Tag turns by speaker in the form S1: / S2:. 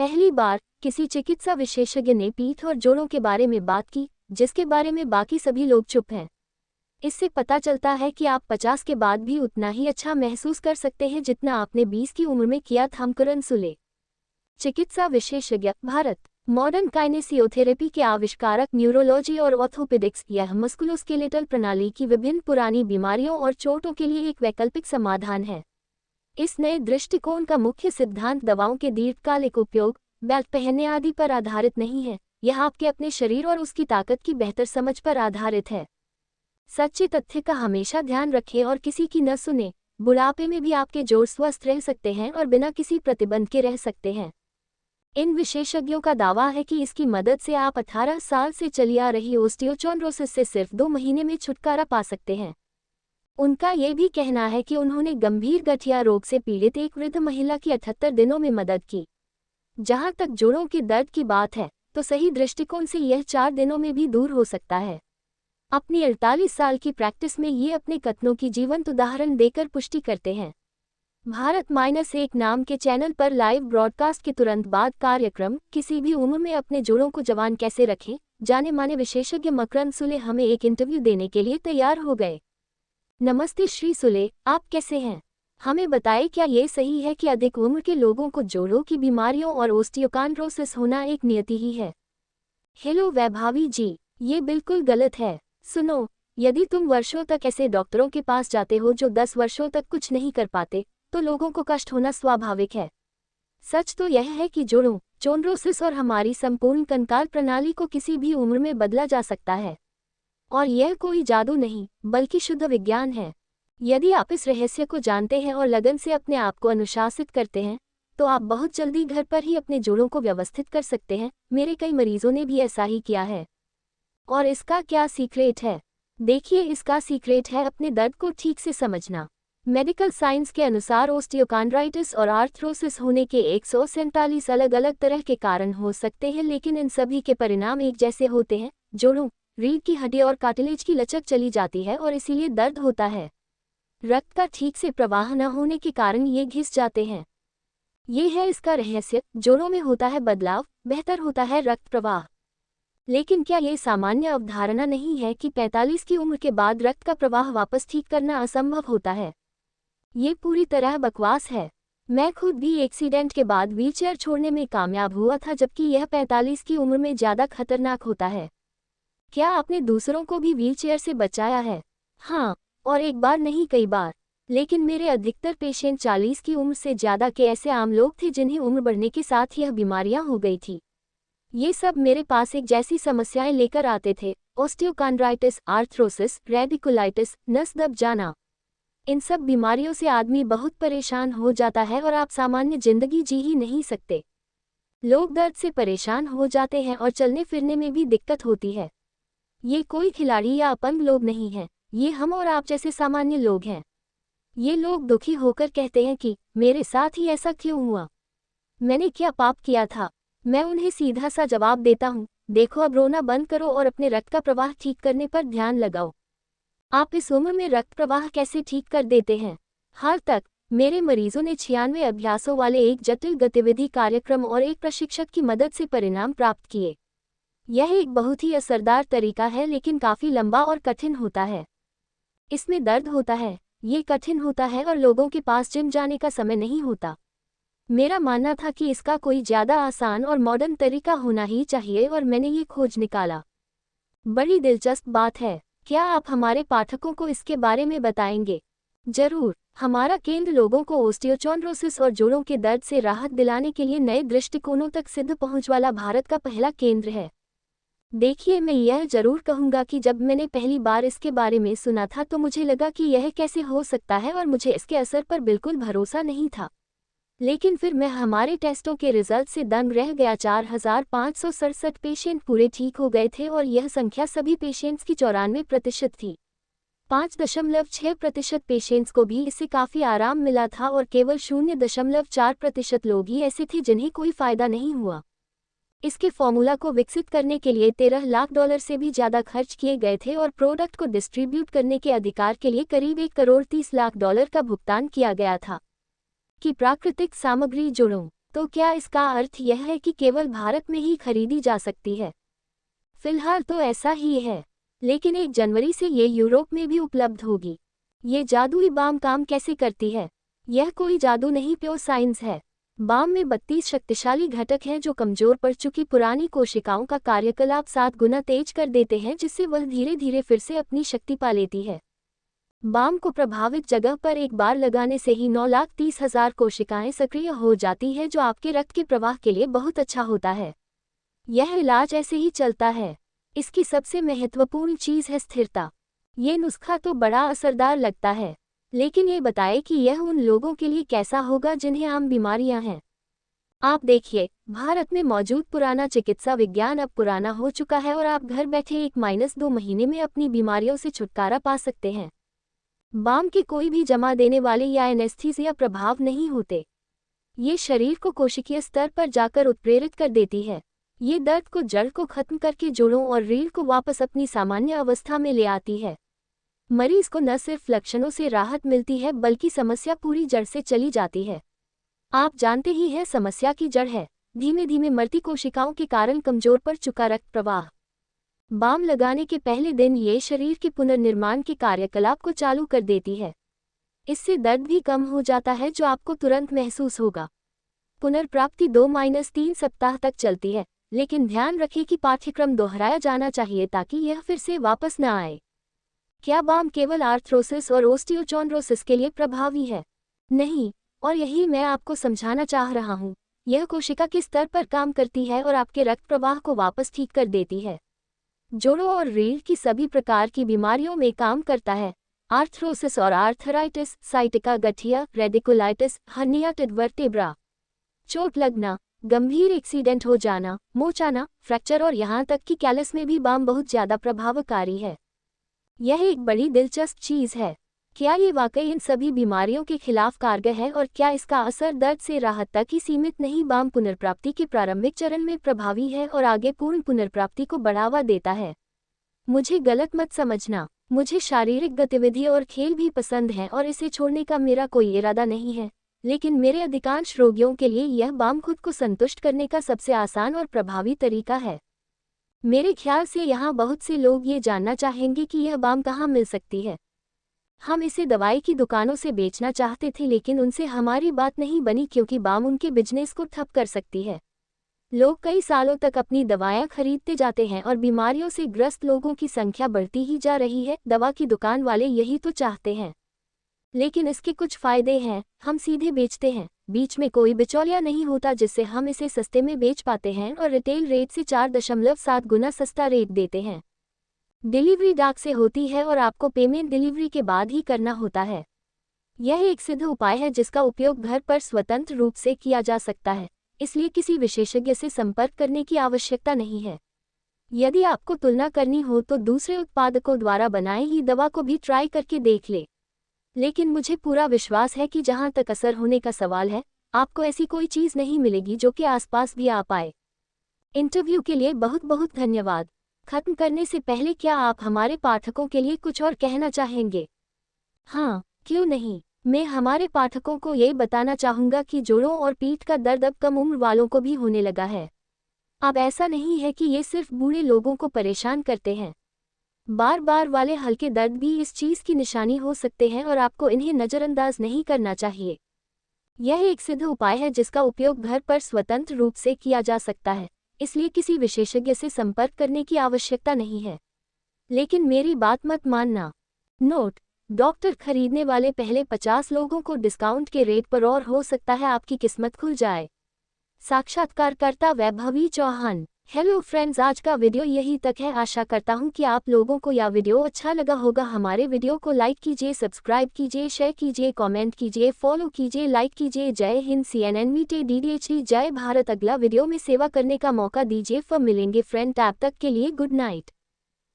S1: पहली बार किसी चिकित्सा विशेषज्ञ ने पीठ और जोड़ों के बारे में बात की, जिसके बारे में बाकी सभी लोग चुप हैं। इससे पता चलता है कि आप 50 के बाद भी उतना ही अच्छा महसूस कर सकते हैं जितना आपने 20 की उम्र में किया था। करण सुले, चिकित्सा विशेषज्ञ, भारत। मॉडर्न काइनेसियोथेरेपी के आविष्कारक, न्यूरोलॉजी और ऑर्थोपेडिक्स, यह मस्कुलोस्केलेटल प्रणाली की विभिन्न पुरानी बीमारियों और चोटों के लिए एक वैकल्पिक समाधान है। इस नए दृष्टिकोण का मुख्य सिद्धांत दवाओं के दीर्घकालिक उपयोग, बेल्ट पहनने आदि पर आधारित नहीं है। यह आपके अपने शरीर और उसकी ताकत की बेहतर समझ पर आधारित है। सच्चे तथ्य का हमेशा ध्यान रखें और किसी की न सुने। बुढ़ापे में भी आपके जोड़ स्वस्थ रह सकते हैं और बिना किसी प्रतिबंध के रह सकते हैं। इन विशेषज्ञों का दावा है कि इसकी मदद से आप 18 साल से चली आ रही ओस्टियोचोंड्रोसिस से सिर्फ 2 महीने में छुटकारा पा सकते हैं। उनका ये भी कहना है कि उन्होंने गंभीर गठिया रोग से पीड़ित एक वृद्ध महिला की 78 दिनों में मदद की। जहां तक जोड़ों के दर्द की बात है, तो सही दृष्टिकोण से यह 4 दिनों में भी दूर हो सकता है। अपनी 48 साल की प्रैक्टिस में ये अपने कथनों की जीवंत उदाहरण देकर पुष्टि करते हैं। भारत-1 नाम के चैनल पर लाइव ब्रॉडकास्ट के तुरंत बाद कार्यक्रम किसी भी उम्र में अपने जोड़ों को जवान कैसे रखें, जाने माने विशेषज्ञ मकरंद सुले हमें एक इंटरव्यू देने के लिए तैयार हो गए। नमस्ते श्री सुले, आप कैसे हैं? हमें बताएं, क्या ये सही है कि अधिक उम्र के लोगों को जोड़ों की बीमारियों और ओस्टियोकॉन्ड्रोसिस होना एक नियति ही है? हेलो वैभावी जी, ये बिल्कुल गलत है। सुनो, यदि तुम वर्षों तक ऐसे डॉक्टरों के पास जाते हो जो 10 वर्षों तक कुछ नहीं कर पाते, तो लोगों को कष्ट होना स्वाभाविक है। सच तो यह है कि जोड़ों, चोंड्रोसिस और हमारी संपूर्ण कंकाल प्रणाली को किसी भी उम्र में बदला जा सकता है। और यह कोई जादू नहीं, बल्कि शुद्ध विज्ञान है। यदि आप इस रहस्य को जानते हैं और लगन से अपने आप को अनुशासित करते हैं, तो आप बहुत जल्दी घर पर ही अपने जोड़ों को व्यवस्थित कर सकते हैं। मेरे कई मरीजों ने भी ऐसा ही किया है। और इसका क्या सीक्रेट है? देखिए, इसका सीक्रेट है अपने दर्द को ठीक से समझना। मेडिकल साइंस के अनुसार ओस्टियोकॉन्ड्राइटिस और आर्थ्रोसिस होने के 147 अलग अलग तरह के कारण हो सकते हैं, लेकिन इन सभी के परिणाम एक जैसे होते हैं। जोड़ों, रीढ़ की हड्डी और कार्टिलेज की लचक चली जाती है और इसीलिए दर्द होता है। रक्त का ठीक से प्रवाह न होने के कारण ये घिस जाते हैं। ये है इसका रहस्य। जोड़ों में होता है बदलाव, बेहतर होता है रक्त प्रवाह। लेकिन क्या ये सामान्य अवधारणा नहीं है कि 45 की उम्र के बाद रक्त का प्रवाह वापस ठीक करना असंभव होता है? ये पूरी तरह बकवास है। मैं खुद भी एक्सीडेंट के बाद व्हीलचेयर छोड़ने में कामयाब हुआ था, जबकि यह 45 की उम्र में ज़्यादा खतरनाक होता है। क्या आपने दूसरों को भी व्हीलचेयर से बचाया है? हाँ, और एक बार नहीं, कई बार। लेकिन मेरे अधिकतर पेशेंट 40 की उम्र से ज़्यादा के ऐसे आम लोग थे जिन्हें उम्र बढ़ने के साथ यह बीमारियां हो गई थी। ये सब मेरे पास एक जैसी समस्याएं लेकर आते थे: ओस्टियोकॉन्ड्राइटिस, आर्थ्रोसिस, रेडिकुलाइटिस, नस दब जाना। इन सब बीमारियों से आदमी बहुत परेशान हो जाता है और आप सामान्य जिंदगी जी ही नहीं सकते। लोग दर्द से परेशान हो जाते हैं और चलने फिरने में भी दिक्कत होती है। ये कोई खिलाड़ी या अपंग लोग नहीं हैं, ये हम और आप जैसे सामान्य लोग हैं। ये लोग दुखी होकर कहते हैं कि मेरे साथ ही ऐसा क्यों हुआ, मैंने क्या पाप किया था। मैं उन्हें सीधा सा जवाब देता हूँ, देखो, अब रोना बंद करो और अपने रक्त का प्रवाह ठीक करने पर ध्यान लगाओ। आप इस उम्र में रक्त प्रवाह कैसे ठीक कर देते हैं? हाल तक मेरे मरीजों ने 96 अभ्यासों वाले एक जटिल गतिविधि कार्यक्रम और एक प्रशिक्षक की मदद से परिणाम प्राप्त किए। यह एक बहुत ही असरदार तरीका है, लेकिन काफ़ी लंबा और कठिन होता है। इसमें दर्द होता है, ये कठिन होता है और लोगों के पास जिम जाने का समय नहीं होता। मेरा मानना था कि इसका कोई ज़्यादा आसान और मॉडर्न तरीका होना ही चाहिए और मैंने ये खोज निकाला। बड़ी दिलचस्प बात है। क्या आप हमारे पाठकों को इसके बारे में बताएंगे? जरूर। हमारा केंद्र लोगों को ओस्टियोचोंड्रोसिस और जोड़ों के दर्द से राहत दिलाने के लिए नए दृष्टिकोणों तक सिद्ध पहुंच वाला भारत का पहला केंद्र है। देखिए, मैं यह जरूर कहूँगा कि जब मैंने पहली बार इसके बारे में सुना था तो मुझे लगा कि यह कैसे हो सकता है और मुझे इसके असर पर बिल्कुल भरोसा नहीं था। लेकिन फिर मैं हमारे टेस्टों के रिजल्ट से दंग रह गया। 4567 पेशेंट पूरे ठीक हो गए थे और यह संख्या सभी पेशेंट्स की 94% थी। 5.6% पेशेंट्स को भी इससे काफ़ी आराम मिला था और केवल 0.4% लोग ही ऐसे थे जिन्हें कोई फ़ायदा नहीं हुआ। इसके फॉर्मूला को विकसित करने के लिए $13 लाख से भी ज़्यादा खर्च किए गए थे और प्रोडक्ट को डिस्ट्रीब्यूट करने के अधिकार के लिए करीब $1.30 करोड़ का भुगतान किया गया था। कि प्राकृतिक सामग्री जोड़ों, तो क्या इसका अर्थ यह है कि केवल भारत में ही खरीदी जा सकती है? फिलहाल तो ऐसा ही है, लेकिन 1 जनवरी से ये यूरोप में भी उपलब्ध होगी। ये जादुई बाम काम कैसे करती है? यह कोई जादू नहीं, प्योर साइंस है। बाम में 32 शक्तिशाली घटक हैं जो कमजोर पड़ चुकी पुरानी कोशिकाओं का कार्यकलाप 7 गुना तेज कर देते हैं, जिससे वह धीरे धीरे फिर से अपनी शक्ति पा लेती है। बाम को प्रभावित जगह पर एक बार लगाने से ही 9,30,000 कोशिकाएं सक्रिय हो जाती है, जो आपके रक्त के प्रवाह के लिए बहुत अच्छा होता है। यह इलाज ऐसे ही चलता है। इसकी सबसे महत्वपूर्ण चीज़ है स्थिरता। ये नुस्खा तो बड़ा असरदार लगता है, लेकिन ये बताए कि यह उन लोगों के लिए कैसा होगा जिन्हें आम बीमारियां हैं। आप देखिए, भारत में मौजूद पुराना चिकित्सा विज्ञान अब पुराना हो चुका है और आप घर बैठे 1-2 महीने में अपनी बीमारियों से छुटकारा पा सकते हैं। बाम के कोई भी जमा देने वाले या एनेस्थीसिया प्रभाव नहीं होते। ये शरीर को कोशिकीय स्तर पर जाकर उत्प्रेरित कर देती है। ये दर्द को जड़ को खत्म करके जोड़ों और रीढ़ को वापस अपनी सामान्य अवस्था में ले आती है। मरीज को न सिर्फ लक्षणों से राहत मिलती है, बल्कि समस्या पूरी जड़ से चली जाती है। आप जानते ही हैं, समस्या की जड़ है धीमे धीमे मरती कोशिकाओं के कारण कमजोर पड़ चुका रक्त प्रवाह। बाम लगाने के पहले दिन ये शरीर के पुनर्निर्माण के कार्यकलाप को चालू कर देती है। इससे दर्द भी कम हो जाता है, जो आपको तुरंत महसूस होगा। पुनर्प्राप्ति 2-3 सप्ताह तक चलती है, लेकिन ध्यान रखें कि पाठ्यक्रम दोहराया जाना चाहिए ताकि यह फिर से वापस न आए। क्या बाम केवल आर्थ्रोसिस और ओस्टियोचोंड्रोसिस के लिए प्रभावी है? नहीं, और यही मैं आपको समझाना चाह रहा हूँ। यह कोशिका के स्तर पर काम करती है और आपके रक्त प्रवाह को वापस ठीक कर देती है। जोड़ों और रीढ़ की सभी प्रकार की बीमारियों में काम करता है। आर्थ्रोसिस और आर्थराइटिस, साइटिका गठिया, रेडिकुलाइटिस, हर्नियाटेड वर्टेब्रा, चोट लगना, गंभीर एक्सीडेंट हो जाना, मोचाना, फ्रैक्चर और यहाँ तक कि कैलस में भी बाम बहुत ज़्यादा प्रभावकारी है। यह एक बड़ी दिलचस्प चीज़ है। क्या ये वाकई इन सभी बीमारियों के खिलाफ कारगर है, और क्या इसका असर दर्द से राहत तक ही सीमित नहीं? बाम पुनर्प्राप्ति के प्रारंभिक चरण में प्रभावी है और आगे पूर्ण पुनर्प्राप्ति को बढ़ावा देता है। मुझे गलत मत समझना, मुझे शारीरिक गतिविधि और खेल भी पसंद है और इसे छोड़ने का मेरा कोई इरादा नहीं है, लेकिन मेरे अधिकांश रोगियों के लिए यह बाम खुद को संतुष्ट करने का सबसे आसान और प्रभावी तरीका है। मेरे ख्याल से यहाँ बहुत से लोग ये जानना चाहेंगे कि यह बाम कहाँ मिल सकती है। हम इसे दवाई की दुकानों से बेचना चाहते थे, लेकिन उनसे हमारी बात नहीं बनी क्योंकि बाम उनके बिजनेस को ठप कर सकती है। लोग कई सालों तक अपनी दवाएं खरीदते जाते हैं और बीमारियों से ग्रस्त लोगों की संख्या बढ़ती ही जा रही है। दवा की दुकान वाले यही तो चाहते हैं, लेकिन इसके कुछ फायदे हैं। हम सीधे बेचते हैं, बीच में कोई बिचौलिया नहीं होता, जिससे हम इसे सस्ते में बेच पाते हैं और रिटेल रेट से 4.7 गुना सस्ता रेट देते हैं। डिलीवरी डाक से होती है और आपको पेमेंट डिलीवरी के बाद ही करना होता है। यह एक सिद्ध उपाय है जिसका उपयोग घर पर स्वतंत्र रूप से किया जा सकता है, इसलिए किसी विशेषज्ञ से संपर्क करने की आवश्यकता नहीं है। यदि आपको तुलना करनी हो तो दूसरे उत्पादकों द्वारा बनाई ही दवा को भी ट्राई करके देख ले। लेकिन मुझे पूरा विश्वास है कि जहां तक असर होने का सवाल है, आपको ऐसी कोई चीज़ नहीं मिलेगी जो कि आसपास भी आ पाए। इंटरव्यू के लिए बहुत बहुत धन्यवाद। खत्म करने से पहले क्या आप हमारे पाठकों के लिए कुछ और कहना चाहेंगे? हाँ, क्यों नहीं। मैं हमारे पाठकों को ये बताना चाहूँगा कि जोड़ों और पीठ का दर्द अब कम उम्र वालों को भी होने लगा है। अब ऐसा नहीं है कि ये सिर्फ बूढ़े लोगों को परेशान करते हैं। बार बार वाले हल्के दर्द भी इस चीज़ की निशानी हो सकते हैं और आपको इन्हें नज़रअंदाज नहीं करना चाहिए। यह एक सिद्ध उपाय है जिसका उपयोग घर पर स्वतंत्र रूप से किया जा सकता है, इसलिए किसी विशेषज्ञ से संपर्क करने की आवश्यकता नहीं है। लेकिन मेरी बात मत मानना। नोट: डॉक्टर खरीदने वाले पहले 50 लोगों को डिस्काउंट के रेट पर, और हो सकता है आपकी किस्मत खुल जाए। साक्षात्कारकर्ता वैभवी चौहान। हेलो फ्रेंड्स, आज का वीडियो यही तक है। आशा करता हूँ कि आप लोगों को यह वीडियो अच्छा लगा होगा। हमारे वीडियो को लाइक कीजिए, सब्सक्राइब कीजिए, शेयर कीजिए, कमेंट कीजिए, फॉलो कीजिए, लाइक कीजिए। जय हिंद, CNN मीटे DDHD, जय भारत। अगला वीडियो में सेवा करने का मौका दीजिए। फिर मिलेंगे फ्रेंड, तब तक के लिए गुड नाइट।